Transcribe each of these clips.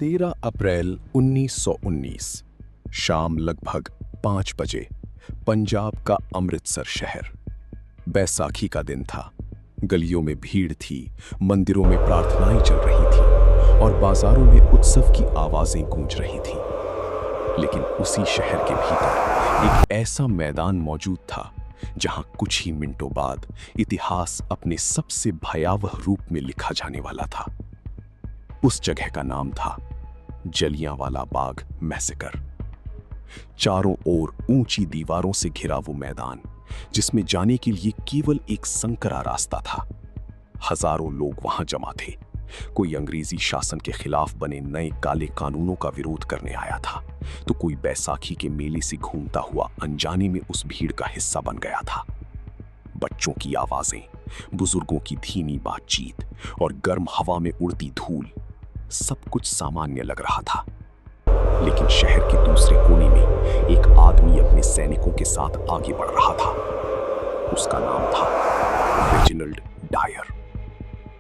13 अप्रैल 1919 शाम लगभग 5 बजे पंजाब का अमृतसर शहर। बैसाखी का दिन था। गलियों में भीड़ थी, मंदिरों में प्रार्थनाएं चल रही थीं और बाजारों में उत्सव की आवाजें गूंज रही थीं। लेकिन उसी शहर के भीतर एक ऐसा मैदान मौजूद था जहां कुछ ही मिनटों बाद इतिहास अपने सबसे भयावह रूप में लिखा जाने वाला था। उस जगह का नाम था जलियांवाला बाग मैसेकर। चारों ओर ऊंची दीवारों से घिरा वो मैदान, जिसमें जाने के लिए केवल एक संकरा रास्ता था। हजारों लोग वहां जमा थे। कोई अंग्रेजी शासन के खिलाफ बने नए काले कानूनों का विरोध करने आया था, तो कोई बैसाखी के मेले से घूमता हुआ अनजाने में उस भीड़ का हिस्सा बन गया था। बच्चों की आवाजें, बुजुर्गों की धीमी बातचीत और गर्म हवा में उड़ती धूल, सब कुछ सामान्य लग रहा था। लेकिन शहर के दूसरे कोने में एक आदमी अपने सैनिकों के साथ आगे बढ़ रहा था। उसका नाम था रेजिनाल्ड डायर।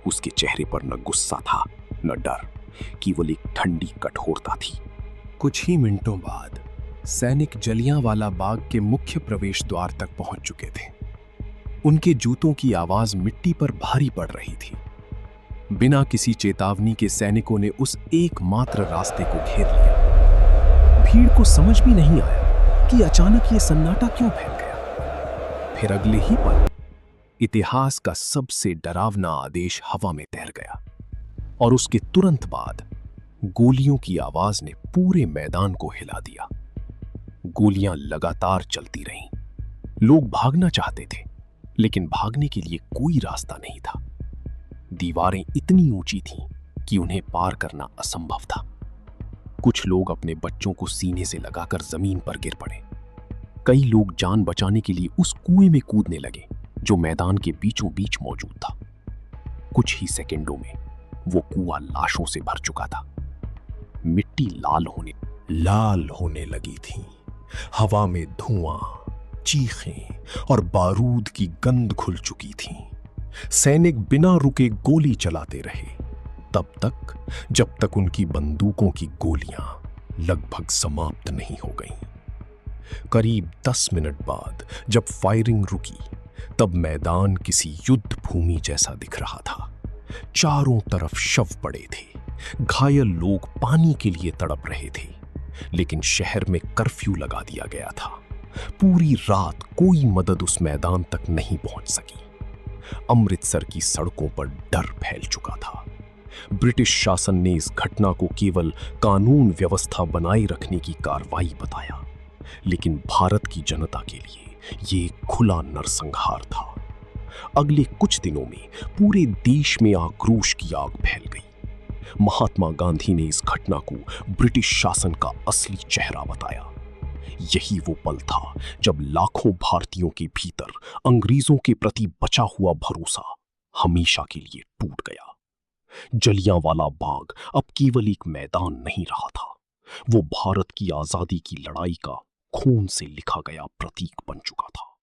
उसके चेहरे पर न गुस्सा था न डर, केवल एक ठंडी कठोरता थी। कुछ ही मिनटों बाद सैनिक जलियांवाला बाग के मुख्य प्रवेश द्वार तक पहुंच चुके थे। उनके जूतों की आवाज मिट्टी पर भारी पड़ रही थी। बिना किसी चेतावनी के सैनिकों ने उस एकमात्र रास्ते को घेर लिया। भीड़ को समझ भी नहीं आया कि अचानक ये सन्नाटा क्यों फैल गया। फिर अगले ही पल इतिहास का सबसे डरावना आदेश हवा में तैर गया और उसके तुरंत बाद गोलियों की आवाज ने पूरे मैदान को हिला दिया। गोलियां लगातार चलती रहीं। लोग भागना चाहते थे, लेकिन भागने के लिए कोई रास्ता नहीं था। दीवारें इतनी ऊंची थीं कि उन्हें पार करना असंभव था। कुछ लोग अपने बच्चों को सीने से लगाकर जमीन पर गिर पड़े। कई लोग जान बचाने के लिए उस कुएं में कूदने लगे जो मैदान के बीचों बीच मौजूद था। कुछ ही सेकंडों में वो कुआं लाशों से भर चुका था। मिट्टी लाल होने लगी थी। हवा में धुआं, चीखें और बारूद की गंध घुल चुकी थी। सैनिक बिना रुके गोली चलाते रहे, तब तक जब तक उनकी बंदूकों की गोलियां लगभग समाप्त नहीं हो गईं। करीब 10 मिनट बाद जब फायरिंग रुकी, तब मैदान किसी युद्ध भूमि जैसा दिख रहा था। चारों तरफ शव पड़े थे। घायल लोग पानी के लिए तड़प रहे थे। लेकिन शहर में कर्फ्यू लगा दिया गया था। पूरी रात कोई मदद उस मैदान तक नहीं पहुंच सकी। अमृतसर की सड़कों पर डर फैल चुका था। ब्रिटिश शासन ने इस घटना को केवल कानून व्यवस्था बनाए रखने की कार्रवाई बताया, लेकिन भारत की जनता के लिए ये खुला नरसंहार था। अगले कुछ दिनों में पूरे देश में आक्रोश की आग फैल गई। महात्मा गांधी ने इस घटना को ब्रिटिश शासन का असली चेहरा बताया। यही वो पल था जब लाखों भारतीयों के भीतर अंग्रेजों के प्रति बचा हुआ भरोसा हमेशा के लिए टूट गया। जलियांवाला बाग अब केवल एक मैदान नहीं रहा था, वो भारत की आजादी की लड़ाई का खून से लिखा गया प्रतीक बन चुका था।